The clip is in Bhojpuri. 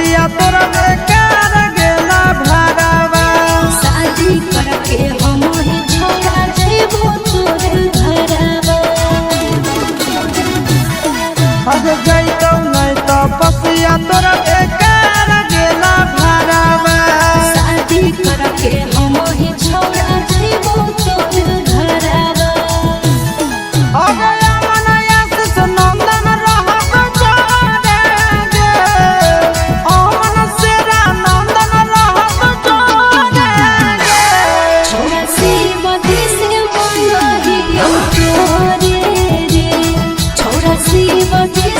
बसिया तोरा बेकार गेला भरावा शादी करके हम ही छोड़ा जेबो तोर घरवा अब जइतौ नहीं तो बसिया तोरा बेकार गेला भरावा शादी करके हम ही छोड़ा जेबो तोर घरवा अब यमनया से नंदन रहब जोड़ेंगे ओमन सेरा नंदन रहब जोड़ेंगे छोड़ा शिवजी से मंगही तोरे रे छोड़ा शिवजी